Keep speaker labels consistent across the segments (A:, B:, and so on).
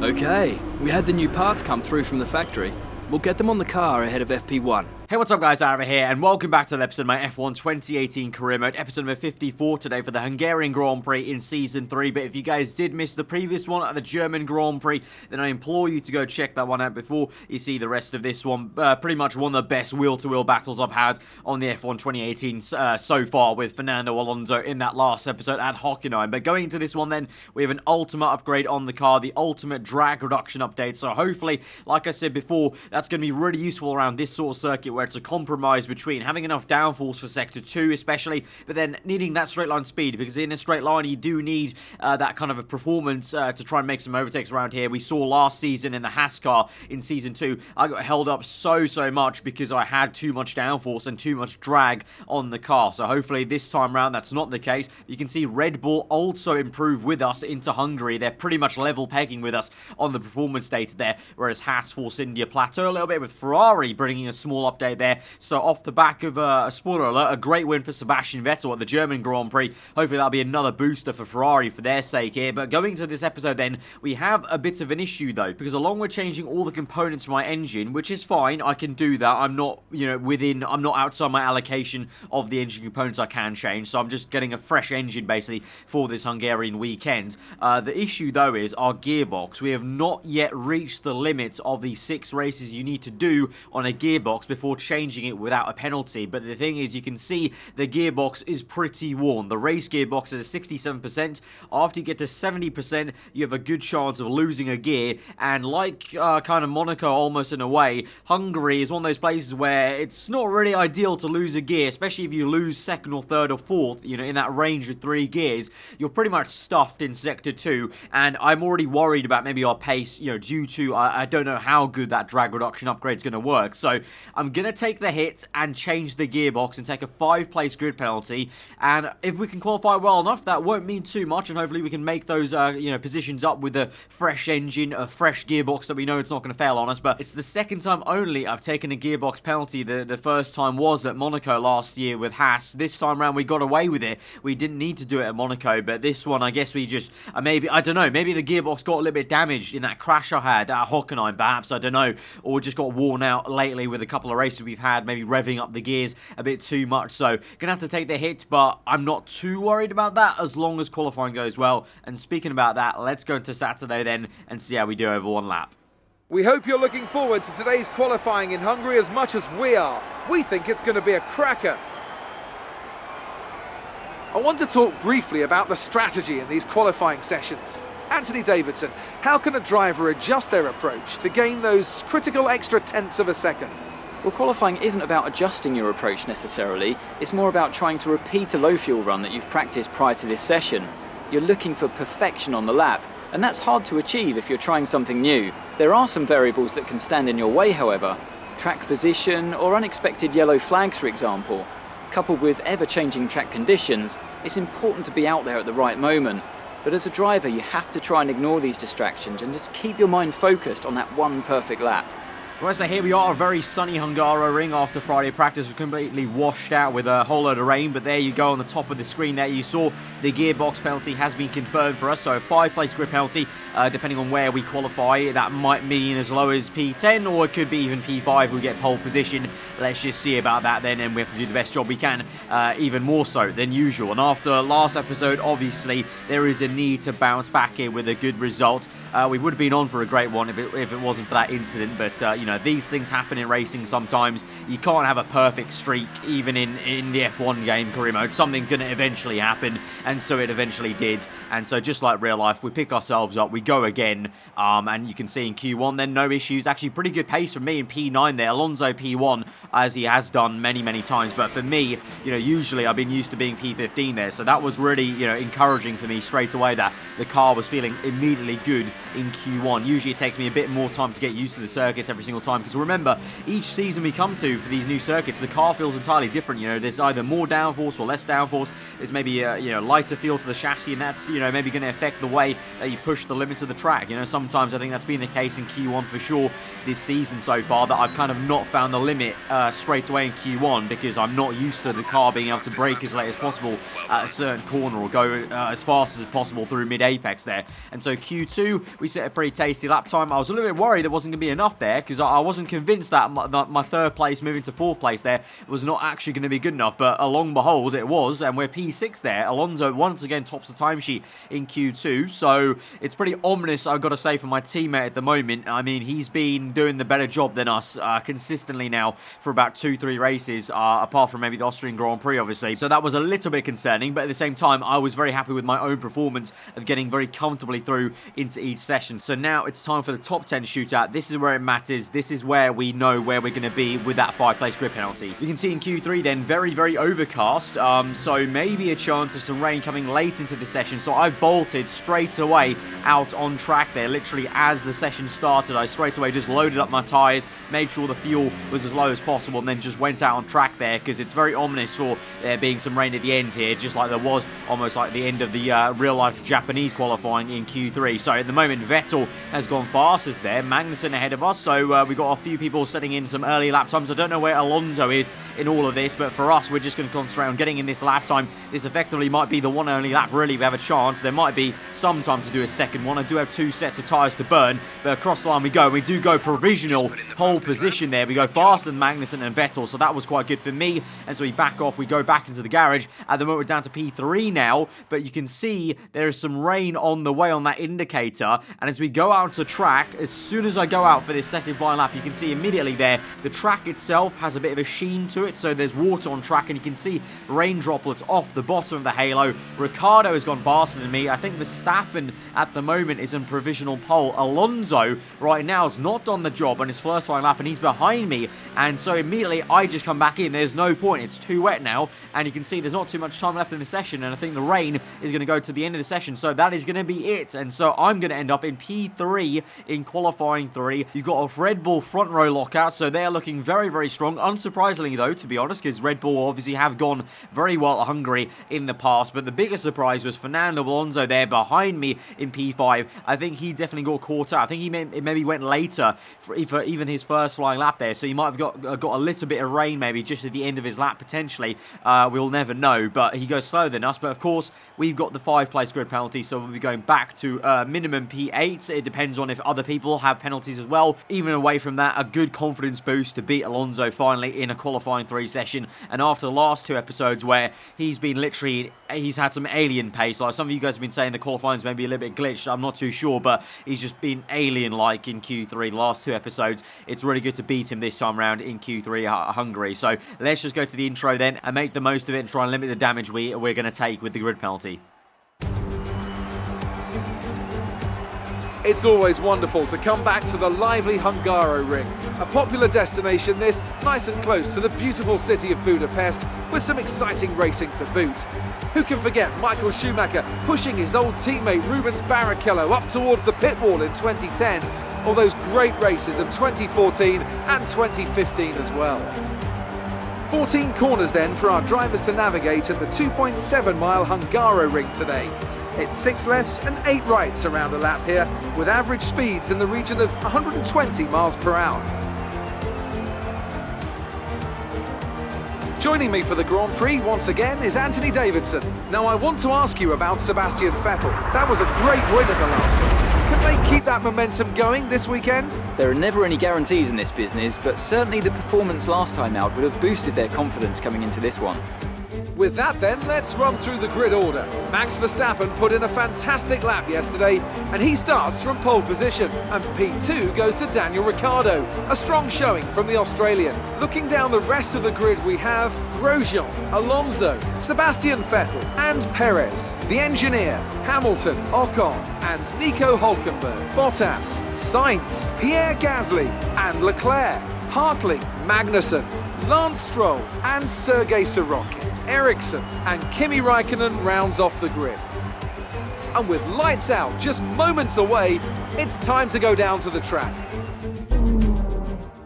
A: Okay, we had the new parts come through from the factory. We'll get them on the car ahead of FP1.
B: Hey, what's up guys, aarava here, and welcome back to an episode of my F1 2018 career mode, episode number 54 today for the Hungarian Grand Prix in Season 3, but if you guys did miss the previous one at the German Grand Prix, then I implore you to go check that one out before you see the rest of this one. Pretty much one of the best wheel-to-wheel battles I've had on the F1 2018 so far, with Fernando Alonso in that last episode at Hockenheim. But going into this one then, we have an ultimate upgrade on the car, the ultimate drag reduction update, so hopefully, like I said before, that's going to be really useful around this sort of circuit where it's a compromise between having enough downforce for Sector 2 especially, but then needing that straight line speed, because in a straight line you do need that kind of a performance to try and make some overtakes around here. We saw last season in the Haas car in Season 2, I got held up so much because I had too much downforce and too much drag on the car, so hopefully this time around that's not the case. You can see Red Bull also improved with us into Hungary. They're pretty much level pegging with us on the performance data there, whereas Haas, Force India plateau a little bit, with Ferrari bringing a small update there. So off the back of a spoiler alert, a great win for Sebastian Vettel at the German Grand Prix. Hopefully that'll be another booster for Ferrari for their sake here. But going to this episode then, we have a bit of an issue though, because along with changing all the components for my engine, which is fine, I can do that. I'm not, I'm not outside my allocation of the engine components I can change. So I'm just getting a fresh engine basically for this Hungarian weekend. The issue though is our gearbox. We have not yet reached the limits of the 6 races you need to do on a gearbox before changing it without a penalty. But the thing is, you can see the gearbox is pretty worn. The race gearbox is at 67%. After you get to 70%, you have a good chance of losing a gear. And like kind of Monaco almost in a way, Hungary is one of those places where it's not really ideal to lose a gear, especially if you lose second or third or fourth, in that range of 3 gears. You're pretty much stuffed in Sector 2, and I'm already worried about maybe our pace, due to I don't know how good that drag reduction upgrade is going to work. So I'm going to take the hit and change the gearbox and take a 5-place grid penalty, and if we can qualify well enough, that won't mean too much, and hopefully we can make those positions up with a fresh engine, a fresh gearbox that we know it's not going to fail on us. But it's the second time only I've taken a gearbox penalty. The first time was at Monaco last year with Haas. This time around we got away with it. We didn't need to do it at Monaco, but this one I guess we just maybe the gearbox got a little bit damaged in that crash I had at Hockenheim, perhaps, I don't know, or just got worn out lately with a couple of races we've had, maybe revving up the gears a bit too much. So gonna have to take the hit, but I'm not too worried about that as long as qualifying goes well. And speaking about that, let's go into Saturday then and see how we do over one lap.
C: We hope you're looking forward to today's qualifying in Hungary as much as we are. We think it's going to be a cracker. I want to talk briefly about the strategy in these qualifying sessions. Anthony Davidson, how can a driver adjust their approach to gain those critical extra tenths of a second?
D: Well, qualifying isn't about adjusting your approach necessarily. It's more about trying to repeat a low fuel run that you've practiced prior to this session. You're looking for perfection on the lap, and that's hard to achieve if you're trying something new. There are some variables that can stand in your way, however. Track position or unexpected yellow flags, for example. Coupled with ever-changing track conditions, it's important to be out there at the right moment. But as a driver, you have to try and ignore these distractions and just keep your mind focused on that one perfect lap.
B: Right, so here we are, a very sunny Hungaroring after Friday practice. We're completely washed out with a whole load of rain, but there you go on the top of the screen there. You saw the gearbox penalty has been confirmed for us, so a 5-place grid penalty, depending on where we qualify. That might mean as low as P10, or it could be even P5 if we get pole position. Let's just see about that then, and we have to do the best job we can, even more so than usual. And after last episode, obviously, there is a need to bounce back here with a good result. We would have been on for a great one if it wasn't for that incident, but, these things happen in racing sometimes. You can't have a perfect streak, even in the F1 game career mode. Something's going to eventually happen, and so it eventually did. And so just like real life, we pick ourselves up, we go again, and you can see in Q1 then no issues. Actually pretty good pace for me in P9 there. Alonso P1, as he has done many times, but for me, usually I've been used to being P15 there, so that was really, encouraging for me straight away that the car was feeling immediately good in Q1. Usually it takes me a bit more time to get used to the circuits every single time, because remember, each season we come to for these new circuits, the car feels entirely different. There's either more downforce or less downforce. There's maybe lighter lighter feel to the chassis, and that's, maybe going to affect the way that you push the limits of the track. Sometimes I think that's been the case in Q1 for sure this season so far, that I've kind of not found the limit straight away in Q1 because I'm not used to the car being able to brake as late as possible at a certain corner or go as fast as possible through mid-apex there. And so Q2, we set a pretty tasty lap time. I was a little bit worried there wasn't going to be enough there because I wasn't convinced that my third place moving to fourth place there was not actually going to be good enough, but along behold it was, and we're P6 there. Alonso once again tops the timesheet in Q2, so it's pretty ominous, I've got to say, for my teammate at the moment. I mean, he's been doing the better job than us consistently now for about 2-3 races, apart from maybe the Austrian Grand Prix, obviously. So that was a little bit concerning, but at the same time, I was very happy with my own performance of getting very comfortably through into each session. So now it's time for the top 10 shootout. This is where it matters. This is where we know where we're going to be with that 5-place grid penalty. You can see in Q3 then, very, very overcast, so maybe a chance of some rain coming late into the session. So I bolted straight away out on track there, literally as the session started. I straight away just loaded up my tyres, made sure the fuel was as low as possible, and then just went out on track there, because it's very ominous for there being some rain at the end here, just like there was almost like the end of the real-life Japanese qualifying in Q3. So at the moment, Vettel has gone fastest there, Magnussen ahead of us, so we've got a few people setting in some early lap times. I don't know where Alonso is in all of this, but for us, we're just going to concentrate on getting in this lap time. This effectively might be the one only lap, really, we have a chance. There might be some time to do a second one. I do have 2 sets of tyres to burn, but across the line we go. We do go provisional pole position there. We go faster than Magnussen and Vettel, so that was quite good for me. And so we back off, we go back into the garage. At the moment we're down to P3 now, but you can see there is some rain on the way on that indicator. And as we go out to track, as soon as I go out for this second final lap, you can see immediately there, the track itself has a bit of a sheen to it, so there's water on track, and you can see rain droplets off the bottom of the halo. Ricciardo has gone faster than me. I think Verstappen at the moment is in provisional pole. Alonso right now has not done the job on his first final lap, and he's behind me, and so immediately I just come back in. There's no point, it's too wet now, and you can see there's not too much time left in the session, and I think the rain is going to go to the end of the session, so that is going to be it. And so I'm going to end up in P3 in qualifying 3. You've got a Red Bull front row lockout, so they're looking very, very strong. Unsurprisingly though, to be honest, because Red Bull obviously have gone very well at Hungary in the past, but the biggest surprise was Fernando Alonso there behind me in P5. I think he definitely got caught out. I think he maybe went later for even his first flying lap there, so he might have got a little bit of rain maybe just at the end of his lap potentially. We'll never know, but he goes slower than us. But of course, we've got the 5-place grid penalty, so we'll be going back to minimum P8. It depends on if other people have penalties as well. Even away from that, a good confidence boost to beat Alonso finally in a qualifying 3 session. And after the last 2 episodes where he's been literally, he's had some alien pace, like some of you guys have been saying the qualifying's maybe a little bit glitched, I'm not too sure, but he's just been alien-like in Q3 the last 2 episodes. It's really good to beat him this time around in Q3 at Hungary. So let's just go to the intro then and make the most of it and try and limit the damage we're going to take with the grid penalty.
C: It's always wonderful to come back to the lively Hungaroring. A popular destination this, nice and close to the beautiful city of Budapest, with some exciting racing to boot. Who can forget Michael Schumacher pushing his old teammate Rubens Barrichello up towards the pit wall in 2010, or those great races of 2014 and 2015 as well. 14 corners then for our drivers to navigate in the 2.7-mile Hungaroring today. It's 6 lefts and 8 rights around a lap here, with average speeds in the region of 120 miles per hour. Joining me for the Grand Prix once again is Anthony Davidson. Now I want to ask you about Sebastian Vettel. That was a great win in the last race. Can they keep that momentum going this weekend?
D: There are never any guarantees in this business, but certainly the performance last time out would have boosted their confidence coming into this one.
C: With that then, let's run through the grid order. Max Verstappen put in a fantastic lap yesterday, and he starts from pole position. And P2 goes to Daniel Ricciardo, a strong showing from the Australian. Looking down the rest of the grid, we have Grosjean, Alonso, Sebastian Vettel and Perez. The engineer, Hamilton, Ocon and Nico Hülkenberg, Bottas, Sainz, Pierre Gasly and Leclerc, Hartley, Magnussen, Lance Stroll and Sergei Sorokin. Ericsson and Kimi Raikkonen rounds off the grid. And with lights out just moments away, it's time to go down to the track.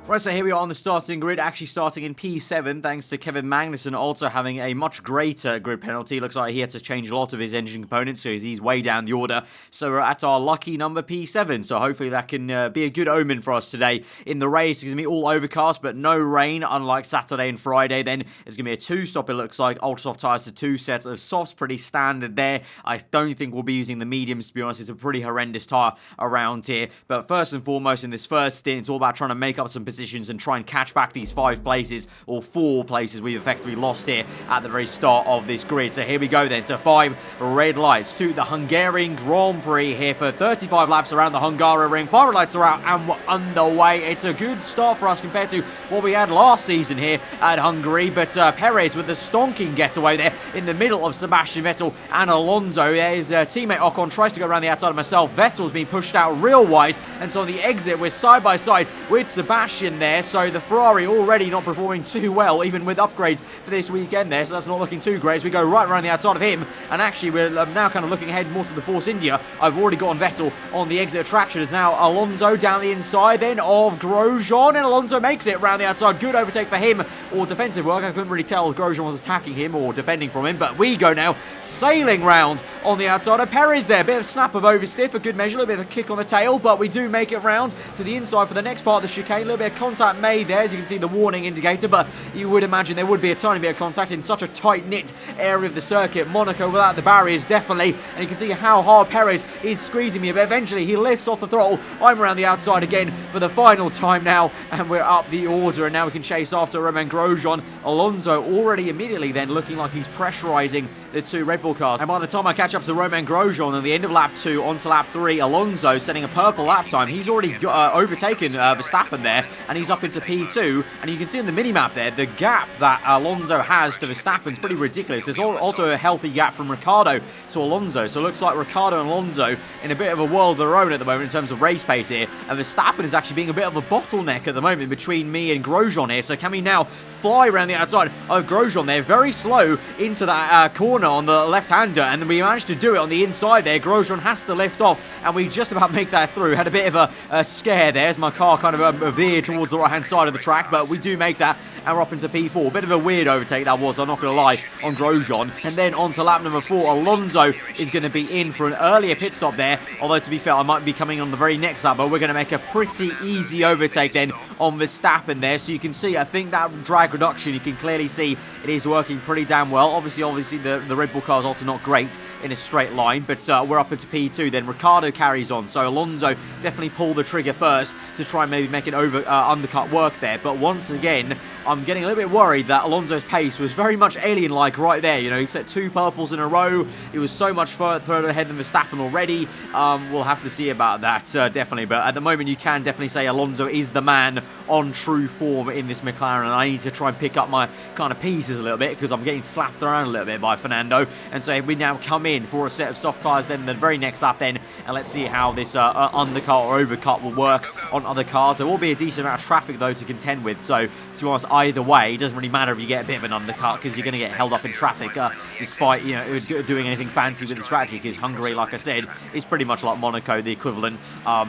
B: Right, so here we are on the starting grid, actually starting in P7, thanks to Kevin Magnussen also having a much greater grid penalty. Looks like he had to change a lot of his engine components, so he's way down the order. So we're at our lucky number P7, so hopefully that can be a good omen for us today. In the race, it's going to be all overcast, but no rain, unlike Saturday and Friday. Then it's going to be a two-stop, it looks like. Ultra soft tyres to 2 sets of softs, pretty standard there. I don't think we'll be using the mediums, to be honest. It's a pretty horrendous tyre around here. But first and foremost, in this first stint, it's all about trying to make up some positions and try and catch back these 5 places or 4 places we've effectively lost here at the very start of this grid. So here we go then to 5 red lights to the Hungarian Grand Prix here for 35 laps around the Hungaroring ring. 5 red lights are out and we're underway. It's a good start for us compared to what we had last season here at Hungary, but Perez with the stonking getaway there in the middle of Sebastian Vettel and Alonso. His teammate Ocon tries to go around the outside of myself. Vettel's been pushed out real wide, and so on the exit we're side by side with Sebastian there. So the Ferrari already not performing too well, even with upgrades for this weekend there, so that's not looking too great. So we go right around the outside of him, and actually we're now kind of looking ahead more to the Force India. I've already got on Vettel on the exit attraction. It's now Alonso down the inside then of Grosjean, and Alonso makes it around the outside. Good overtake for him, or defensive work. I couldn't really tell if Grosjean was attacking him or defending from him, but we go now sailing round on the outside of Perez there. Bit of snap of overstiff, a good measure, a little bit of a kick on the tail, but we do make it round to the inside for the next part of the chicane. A little bit of contact made there, as you can see the warning indicator, but you would imagine there would be a tiny bit of contact in such a tight-knit area of the circuit. MONACO without the barriers, definitely, and you can see how hard Perez is squeezing me, but eventually he lifts off the throttle. I'm around the outside again for the final time now, and we're up the order, and now we can chase after Romeo Grosjean. Alonso already immediately then looking like he's pressurizing the 2 Red Bull cars, and by the time I catch up to Romeo Grosjean at the end of lap 2 onto lap 3, Alonso setting a purple lap time. He's already overtaken Verstappen there, and he's up into P2, and you can see in the minimap there the gap that Alonso has to Verstappen is pretty ridiculous. There's also a healthy gap from Ricciardo to Alonso, so it looks like Ricciardo and Alonso in a bit of a world of their own at the moment in terms of race pace here, and Verstappen is actually being a bit of a bottleneck at the moment between me and Grosjean here. So can we now fly around the outside of Grosjean there, very slow into that corner on the left-hander, and then we managed to do it on the inside there. Grosjean has to lift off, and we just about make that through. Had a bit of a scare there as my car kind of veered towards the right-hand side of the track, but we do make that, and we're up into P4. Bit of a weird overtake that was, I'm not going to lie, on Grosjean. And then on to lap number 4, Alonso is going to be in for an earlier pit stop there, although to be fair, I might be coming on the very next lap, but we're going to make a pretty easy overtake then on Verstappen there. So you can see, I think that drag reduction, you can clearly see it is working pretty damn well. Obviously the Red Bull car is also not great in a straight line, but we're up into P2 then. Ricciardo carries on, so Alonso definitely pull the trigger first to try and maybe make an undercut work there. But once again, I'm getting a little bit worried that Alonso's pace was very much alien-like right there. You know, he set 2 purples in a row. He was so much further ahead than Verstappen already. We'll have to see about that, definitely. But at the moment, you can definitely say Alonso is the man on true form in this McLaren. And I need to try and pick up my kind of pieces a little bit because I'm getting slapped around a little bit by Fernando. And so we now come in for a set of soft tyres then the very next lap then. And let's see how this undercut or overcut will work on other cars. There will be a decent amount of traffic, though, to contend with. So, to be honest, either way, it doesn't really matter if you get a bit of an undercut because you're going to get held up in traffic despite, you know, doing anything fancy with the strategy, because Hungary, like I said, is pretty much like Monaco, the equivalent.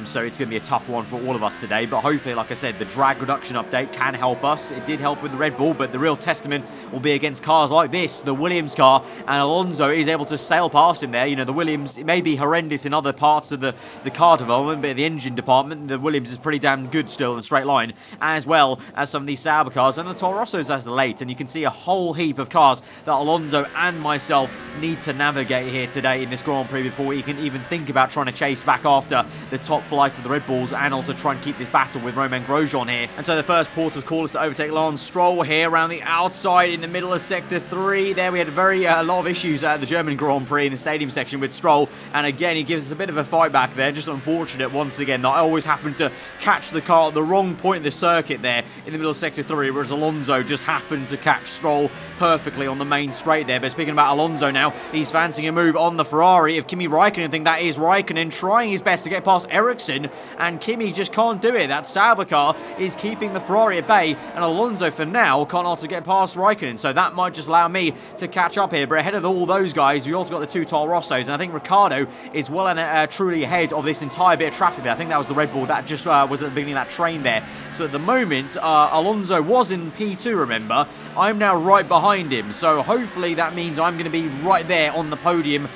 B: So it's going to be a tough one for all of us today. But hopefully, like I said, the drag reduction update can help us. It did help with the Red Bull, but the real testament will be against cars like this, the Williams car, and Alonso is able to sail past him there. You know, the Williams, it may be horrendous in other parts of the car development, but in the engine department, the Williams is pretty damn good still in a straight line, as well as some of these Sauber cars and the Toro Rossos as late. And you can see a whole heap of cars that Alonso and myself need to navigate here today in this Grand Prix before we can even think about trying to chase back after the top flight of the Red Bulls and also try and keep this battle with Romeo Grosjean here. And so the first port of call is to overtake Lance Stroll here around the outside in the middle of Sector 3. There we had a lot of issues at the German Grand Prix in the stadium section with Stroll, and again he gives us a bit of a fight back there. Just unfortunate once again that I always happen to catch the car at the wrong point in the circuit there in the middle of Sector 3, whereas Alonso just happened to catch Stroll perfectly on the main straight there. But speaking about Alonso now, he's fancying a move on the Ferrari. If Kimi Raikkonen, think that is Raikkonen trying his best to get past Ericsson, and Kimi just can't do it. That Sauber car is keeping the Ferrari at bay, and Alonso for now can't also get past Raikkonen, so that might just allow me to catch up here. But ahead of all those guys, we also got the 2 Toro Rossos, and I think Ricciardo is well and truly ahead of this entire bit of traffic there. I think that was the Red Bull that just was at the beginning of that train there. So at the moment, Alonso was in P2, remember. I'm now right behind him, so hopefully that means I'm going to be right there on the podium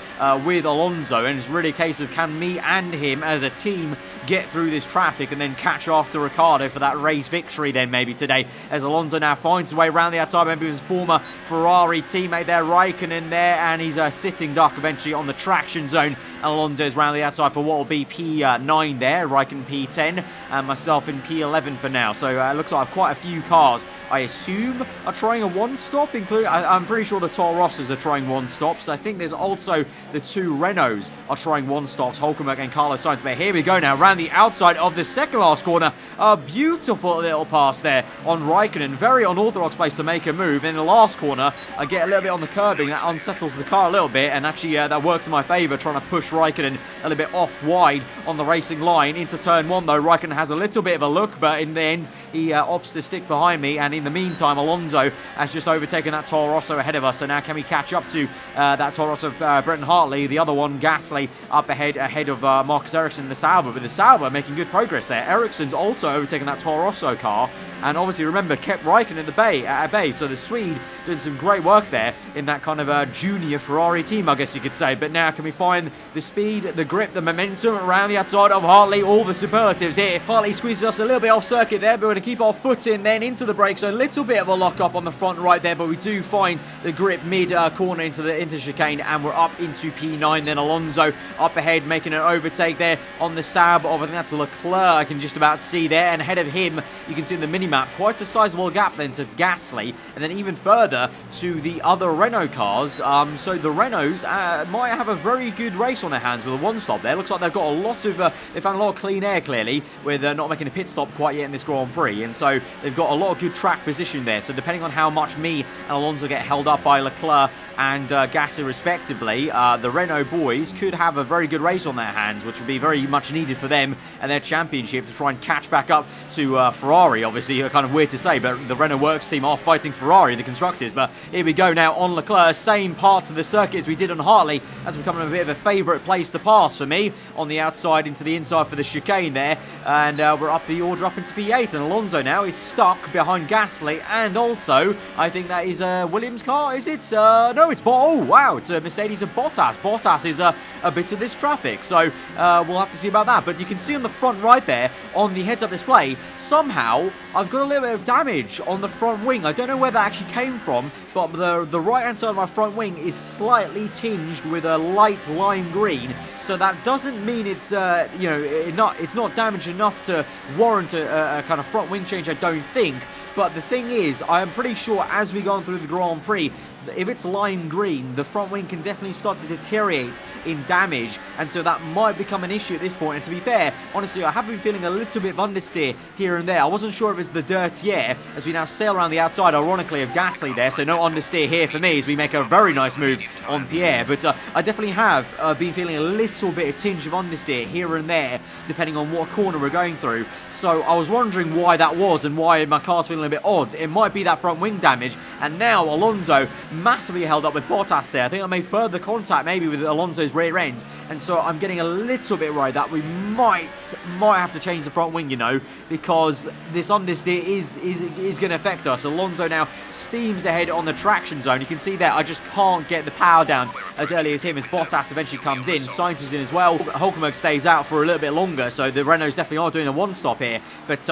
B: with Alonso, and it's really a case of can me and him as a team get through this traffic and then catch after Ricciardo for that race victory then maybe today, as Alonso now finds his way around the outside, maybe his former Ferrari teammate there, Raikkonen there, and he's sitting duck eventually on the traction zone. Alonso's round the outside for what will be P9 there, Raikkonen P10, and myself in P11 for now. So it looks like quite a few cars, I assume, are trying a one-stop, including, I'm pretty sure the Toro Rossos are trying one-stops. I think there's also the two Renaults are trying one-stops, Hülkenberg and Carlos Sainz. But here we go now, around the outside of the second last corner. A beautiful little pass there on Raikkonen. Very unorthodox place to make a move. In the last corner, I get a little bit on the curbing. That unsettles the car a little bit, and actually that works in my favour, trying to push Raikkonen a little bit off wide on the racing line. Into turn one, though, Raikkonen has a little bit of a look, but in the end, he opts to stick behind me, and in the meantime, Alonso has just overtaken that Toro Rosso ahead of us. So now can we catch up to that Toro Rosso of Bretton Hartley? The other one, Gasly, up ahead of Marcus Ericsson in the Sauber, but the Sauber making good progress there. Ericsson's also overtaken that Toro Rosso car, and obviously, remember, kept Raikkonen at bay. So the Swede doing some great work there in that kind of junior Ferrari team, I guess you could say. But now can we find the speed, the grip, the momentum around the outside of Hartley? All the superlatives here. Hartley squeezes us a little bit off circuit there, but we're going to keep our foot in then into the brakes. So a little bit of a lock up on the front right there, but we do find the grip mid corner into the chicane, and we're up into P9. Then Alonso up ahead, making an overtake there on the Sauber. I think that's Leclerc I can just about see there, and ahead of him you can see in the mini-map quite a sizable gap then to Gasly, and then even further to the other Renault cars. So the Renaults might have a very good race on their hands with a one-stop there. Looks like they've got a lot of they found a lot of clean air clearly, with not making a pit stop quite yet in this Grand Prix, and so they've got a lot of good track position there. So depending on how much me and Alonso get held up by Leclerc and Gasly respectively, the Renault boys could have a very good race on their hands, which would be very much needed for them and their championship to try and catch back up to Ferrari. Obviously, kind of weird to say, but the Renault Works team are fighting Ferrari, the constructors. But here we go now on Leclerc, same part of the circuit as we did on Hartley. That's becoming a bit of a favourite place to pass for me, on the outside into the inside for the chicane there, and we're up the order up into P8, and Alonso now is stuck behind Gasly, and also I think that is a Williams car, is it? No, it's oh wow, it's a Mercedes of Bottas. Bottas is a bit of this traffic, so we'll have to see about that. But you can see on the front right there on the heads-up display, somehow I've got a little bit of damage on the front wing. I don't know where that actually came from, but the right hand side of my front wing is slightly tinged with a light lime green. So that doesn't mean it's it's not damaged enough to warrant a kind of front wing change, I don't think. But the thing is, I am pretty sure as we go on through the Grand Prix, if it's lime green, the front wing can definitely start to deteriorate in damage, and so that might become an issue at this point. And to be fair, honestly, I have been feeling a little bit of understeer here and there. I wasn't sure if it's the dirty air as we now sail around the outside, ironically, of Gasly there, so no understeer here for me as we make a very nice move on Pierre. But I definitely have been feeling a little bit of tinge of understeer here and there, depending on what corner we're going through. So I was wondering why that was and why my car's feeling a bit odd. It might be that front wing damage, and now Alonso massively held up with Bottas there. I think I made further contact maybe with Alonso's rear end, and so I'm getting a little bit worried that we might have to change the front wing, you know, because this understeer is going to affect us. Alonso now steams ahead on the traction zone. You can see there, I just can't get the power down as early as him, as Bottas eventually comes in. Sainz is in as well. Hülkenberg stays out for a little bit longer, so the Renaults definitely are doing a one-stop here. But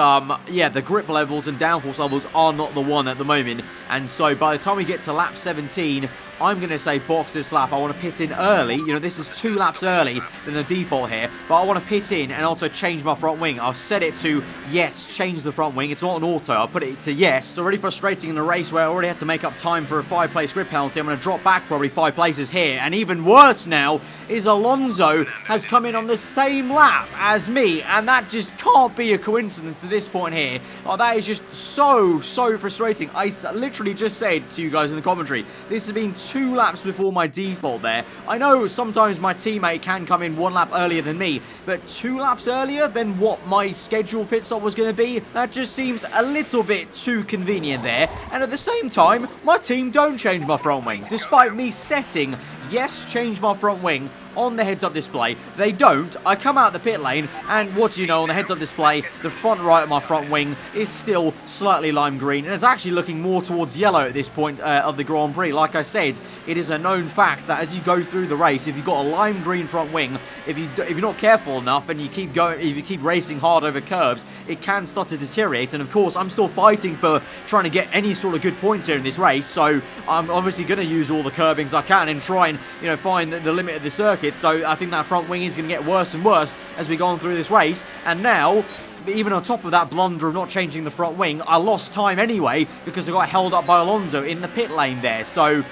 B: yeah, the grip levels and downforce levels are not the one at the moment, and so by the time we get to lap 17, I'm going to say box this lap. I want to pit in early. You know, this is 2 laps early than the default here, but I want to pit in and also change my front wing. I've set it to yes, change the front wing. It's not an auto. I'll put it to yes. It's already frustrating in a race where I already had to make up time for a 5-place grid penalty. I'm going to drop back probably 5 places here, and even worse now is Alonso has come in on the same lap as me, and that just can't be a coincidence at this point here. Oh, that is just so frustrating. I literally just said to you guys in the commentary, this has been 2 laps before my default there. I know sometimes my teammate can come in 1 lap earlier than me, but 2 laps earlier than what my scheduled pit stop was going to be, that just seems a little bit too convenient there. And at the same time, my team don't change my front wing, despite me setting yes, change my front wing on the heads-up display. They don't. I come out the pit lane, and what do you know, on the heads-up display, the front right of my front wing is still slightly lime green, and it's actually looking more towards yellow at this point of the Grand Prix. Like I said, it is a known fact that as you go through the race, if you've got a lime green front wing, if you're not careful enough and you keep going, if you keep racing hard over curbs, it can start to deteriorate. And of course, I'm still fighting for trying to get any sort of good points here in this race, so I'm obviously going to use all the curbings I can and try and, you know, find the limit of the circuit. So I think that front wing is going to get worse and worse as we go on through this race. And now, even on top of that blunder of not changing the front wing, I lost time anyway because I got held up by Alonso in the pit lane there. So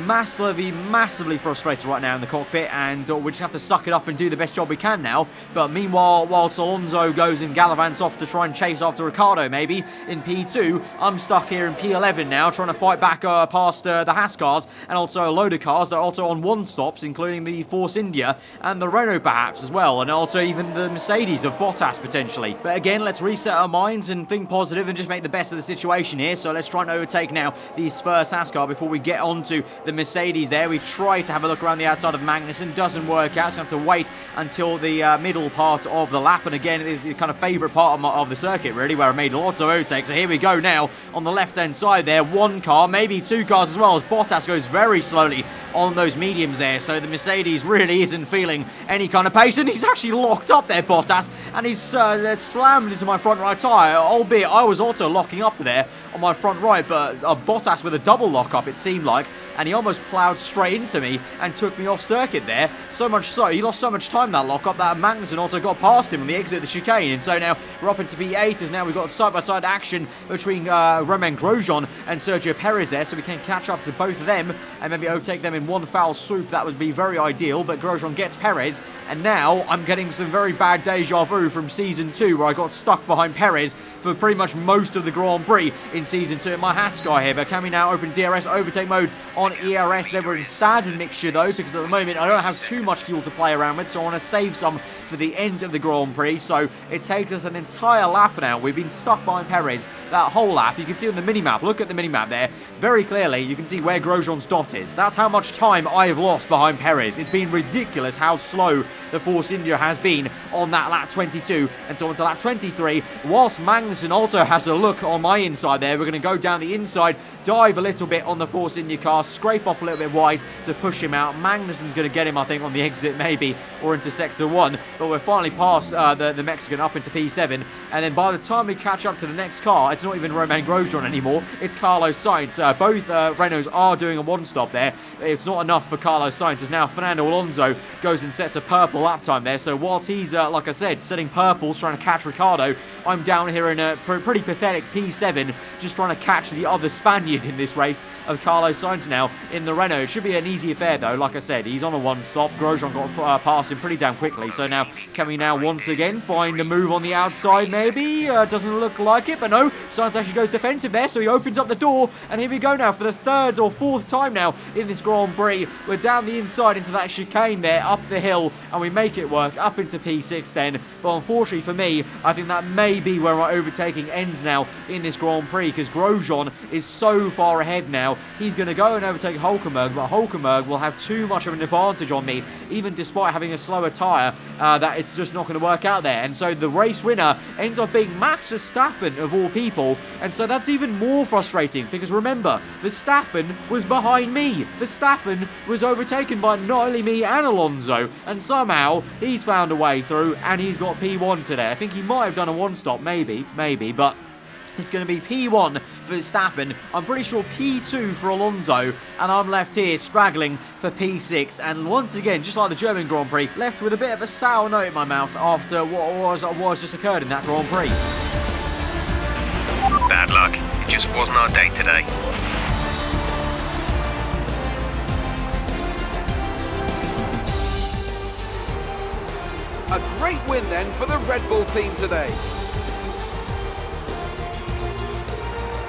B: massively frustrated right now in the cockpit, and we just have to suck it up and do the best job we can now. But meanwhile, whilst Alonso goes and gallivants off to try and chase after Ricciardo maybe in P2, I'm stuck here in P11 now trying to fight back past the Haas cars and also a load of cars that are also on one stops, including the Force India and the Renault perhaps as well, and also even the Mercedes of Bottas potentially. But again, let's reset our minds and think positive and just make the best of the situation here. So let's try and overtake now this first Haas car before we get on to the Mercedes there. We try to have a look around the outside of Magnussen, doesn't work out, so we have to wait until the middle part of the lap, and again it is the kind of favourite part of the circuit really, where I made lots of overtakes. So here we go now on the left hand side there, one car, maybe two cars as well, as Bottas goes very slowly on those mediums there. So the Mercedes really isn't feeling any kind of pace, and he's actually locked up there, Bottas, and he's slammed into my front right tyre, albeit I was also locking up there on my front right, but Bottas with a double lock up it seemed like, and he almost ploughed straight into me and took me off circuit there. So much so, he lost so much time that lock up that Magnussen also got past him on the exit of the chicane. And so now we're up into P8 as now we've got side-by-side action between Romain Grosjean and Sergio Perez there, so we can catch up to both of them and maybe overtake them in one foul swoop. That would be very ideal, but Grosjean gets Perez, and now I'm getting some very bad deja vu from Season 2 where I got stuck behind Perez for pretty much most of the Grand Prix in Season 2 in my Haas car here. But can we now open DRS overtake mode on ERS? Then we're in standard mixture though, because at the moment I don't have too much fuel to play around with, so I want to save some for the end of the Grand Prix. So it takes us an entire lap now. We've been stuck behind Perez that whole lap. You can see on the minimap, look at the minimap there, very clearly you can see where Grosjean's dot is. That's how much time I've lost behind Perez. It's been ridiculous how slow the Force India has been on that lap 22, and so on to lap 23, whilst Magnussen also has a look on my inside there. We're going to go down the inside, dive a little bit on the Force India car, scrape off a little bit wide to push him out. Magnussen's going to get him, I think, on the exit maybe, or into sector 1, but we're finally past the Mexican up into P7, and then by the time we catch up to the next car, it's not even Romain Grosjean anymore, it's Carlos Sainz. Both Renaults are doing a one-stop there. It's not enough for Carlos Sainz, as now Fernando Alonso goes and sets a purple lap time there. So whilst he's, like I said, setting purples, trying to catch Ricciardo, I'm down here in a pretty pathetic P7, just trying to catch the other Spaniard in this race of Carlos Sainz now in the Renault. It should be an easy affair though. Like I said, he's on a one-stop. Grosjean got past him pretty damn quickly. So now, can we now once again find a move on the outside maybe? Doesn't look like it, but no, Sainz actually goes defensive there, so he opens up the door, and here we go now for the third or fourth time now in this Grand Prix. We're down the inside into that chicane there, up the hill, and we make it work up into P6 then. But unfortunately for me, I think that may be where my overtaking ends now in this Grand Prix, because Grosjean is so far ahead now. He's going to go and overtake Hulkenberg, but Hulkenberg will have too much of an advantage on me, even despite having a slower tyre, that it's just not going to work out there. And so the race winner ends up being Max Verstappen of all people, and so that's even more frustrating, because remember, Verstappen was behind me. Verstappen was overtaken by not only me and Alonso, and somehow he's found a way through and he's got P1 today. I think he might have done a one-stop, maybe, but it's going to be P1 for Verstappen. I'm pretty sure P2 for Alonso, and I'm left here straggling for P6. And once again, just like the German Grand Prix, left with a bit of a sour note in my mouth after what was just occurred in that Grand Prix.
E: Bad luck. It just wasn't our day today.
C: A great win then for the Red Bull team today.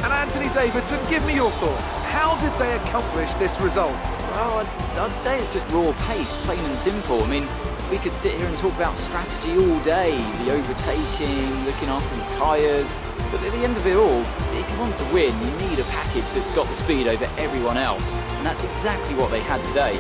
C: And Anthony Davidson, give me your thoughts. How did they accomplish this result?
D: Well, I'd say it's just raw pace, plain and simple. I mean, we could sit here and talk about strategy all day, the overtaking, looking after the tyres, but at the end of it all, if you want to win, you need a package that's got the speed over everyone else, and that's exactly what they had today.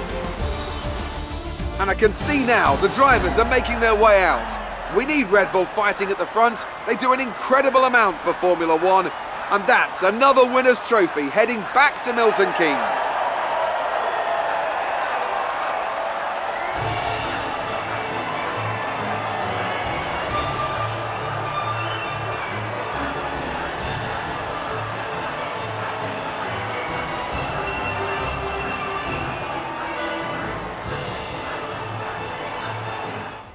C: And I can see now the drivers are making their way out. We need Red Bull fighting at the front. They do an incredible amount for Formula One. And that's another winner's trophy heading back to Milton Keynes.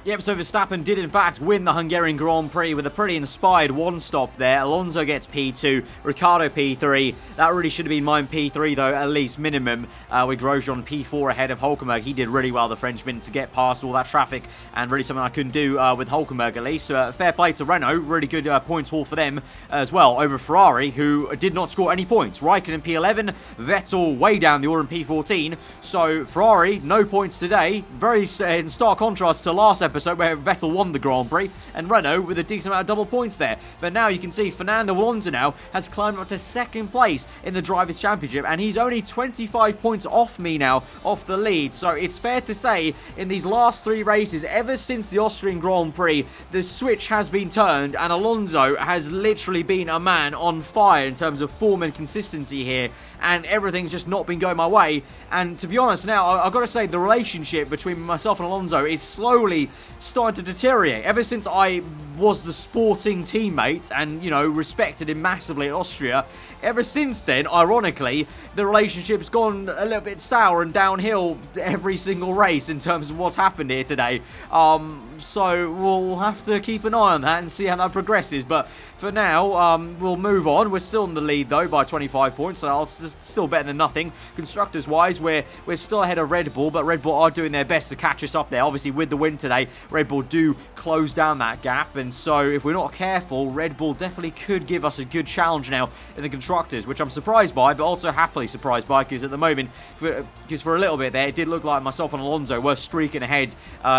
B: Yep, so Verstappen did in fact win the Hungarian Grand Prix with a pretty inspired one-stop there. Alonso gets P2, Ricciardo P3. That really should have been mine P3 though, at least minimum. With Grosjean P4 ahead of Hülkenberg. He did really well, the Frenchman, to get past all that traffic, and really something I couldn't do with Hülkenberg at least. Fair play to Renault, really good points haul for them as well over Ferrari, who did not score any points. Raikkonen P11, Vettel way down the order in P14. So Ferrari, no points today. Very in stark contrast to last episode, where Vettel won the Grand Prix, and Renault with a decent amount of double points there. But now you can see Fernando Alonso now has climbed up to second place in the Drivers' Championship, and he's only 25 points off me now, off the lead. So it's fair to say, in these last 3 races, ever since the Austrian Grand Prix, the switch has been turned, and Alonso has literally been a man on fire in terms of form and consistency here, and everything's just not been going my way. And to be honest now, I've got to say, the relationship between myself and Alonso is slowly starting to deteriorate. Ever since I was the sporting teammate and, you know, respected him massively in Austria, ever since then, ironically, the relationship's gone a little bit sour and downhill every single race in terms of what's happened here today. So we'll have to keep an eye on that and see how that progresses. But for now, we'll move on. We're still in the lead though by 25 points, so it's still better than nothing. Constructors wise, we're still ahead of Red Bull, but Red Bull are doing their best to catch us up there. Obviously, with the win today, Red Bull do close down that gap, and so if we're not careful, Red Bull definitely could give us a good challenge now in the constructors, which I'm surprised by, but also happily surprised by, because at the moment, because for a little bit there, it did look like myself and Alonso were streaking ahead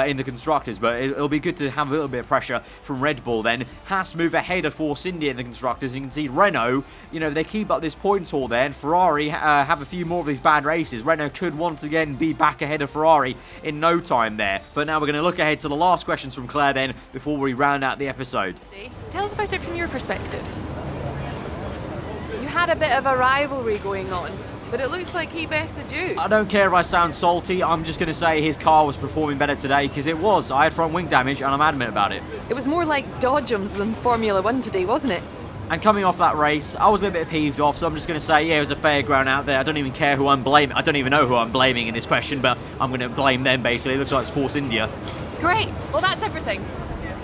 B: in the constructors, but it'll be good to have a little bit of pressure from Red Bull then. Haas move ahead of Force India in the constructors. You can see Renault, you know, they keep up this points haul there, and Ferrari have a few more of these bad races. Renault could once again be back ahead of Ferrari in no time there. But now we're going to look ahead to the last questions from Claire then, before we round out the episode.
F: Tell us about it from your perspective. You had a bit of a rivalry going on, but it looks like he bested you.
B: I don't care if I sound salty, I'm just going to say his car was performing better today, because it was. I had front wing damage and I'm adamant about it.
F: It was more like Dodgems than Formula One today, wasn't it?
B: And coming off that race, I was a little bit peeved off, so I'm just going to say, yeah, it was a fairground out there. I don't even care who I'm blaming. I don't even know who I'm blaming in this question, but I'm going to blame them, basically. It looks like it's Force India.
F: Great. Well, that's everything.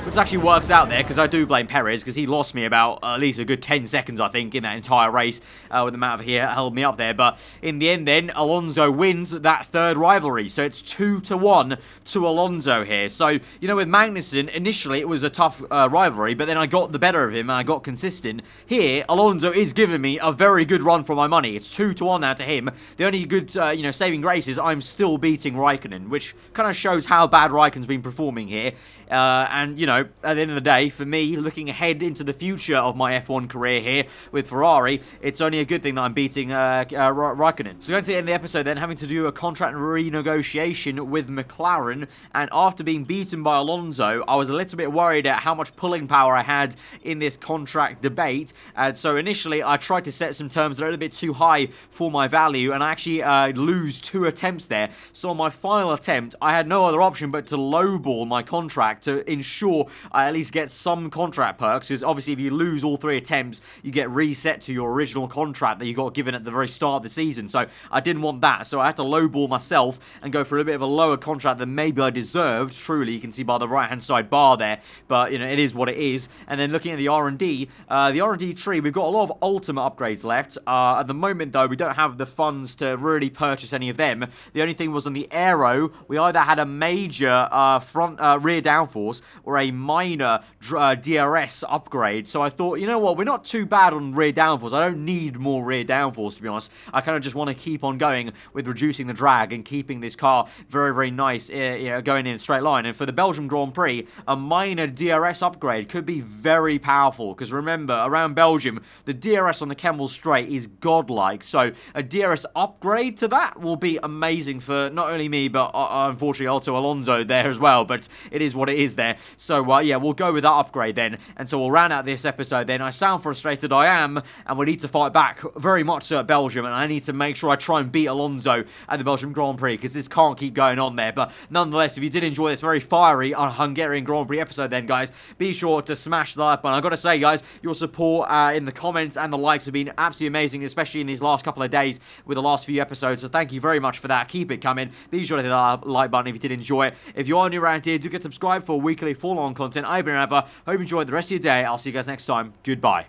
B: Which actually works out there, because I do blame Perez, because he lost me about at least a good 10 seconds, I think, in that entire race, with the amount of here held me up there. But in the end then, Alonso wins that third rivalry, so it's 2-1 to Alonso here. So, you know, with Magnussen, initially it was a tough rivalry, but then I got the better of him and I got consistent. Here, Alonso is giving me a very good run for my money. It's 2-1 now to him. The only good, you know, saving grace is I'm still beating Raikkonen, which kind of shows how bad Raikkonen's been performing here. And, you know, at the end of the day, for me, looking ahead into the future of my F1 career here with Ferrari, it's only a good thing that I'm beating Raikkonen. So going to the end of the episode then, having to do a contract renegotiation with McLaren, and after being beaten by Alonso, I was a little bit worried at how much pulling power I had in this contract debate, and so initially I tried to set some terms that are a little bit too high for my value, and I actually lose 2 attempts there. So on my final attempt, I had no other option but to lowball my contract to ensure I at least get some contract perks, because obviously if you lose all 3 attempts, you get reset to your original contract that you got given at the very start of the season. So I didn't want that, so I had to lowball myself and go for a bit of a lower contract than maybe I deserved. Truly, you can see by the right hand side bar there, but you know, it is what it is. And then looking at the R&D tree, we've got a lot of ultimate upgrades left. At the moment though, we don't have the funds to really purchase any of them. The only thing was on the aero, we either had a major rear downforce or a a minor DRS upgrade. So I thought, you know what, we're not too bad on rear downforce. I don't need more rear downforce, to be honest. I kind of just want to keep on going with reducing the drag and keeping this car very, very nice, going in a straight line. And for the Belgian Grand Prix, a minor DRS upgrade could be very powerful, because remember, around Belgium, the DRS on the Kemmel Straight is godlike. So a DRS upgrade to that will be amazing for not only me, but unfortunately also Alonso there as well. But it is what it is there. So yeah, we'll go with that upgrade then. And so we'll round out this episode then. I sound frustrated, I am, and we need to fight back very much so at Belgium, and I need to make sure I try and beat Alonso at the Belgian Grand Prix, because this can't keep going on there. But nonetheless, if you did enjoy this very fiery Hungarian Grand Prix episode then, guys, be sure to smash the like button. I've got to say, guys, your support in the comments and the likes have been absolutely amazing, especially in these last couple of days with the last few episodes. So thank you very much for that. Keep it coming. Be sure to hit the like button if you did enjoy it. If you are new around here, do get subscribed for weekly full-on content. I've been Alfa. Hope you enjoyed the rest of your day. I'll see you guys next time. Goodbye.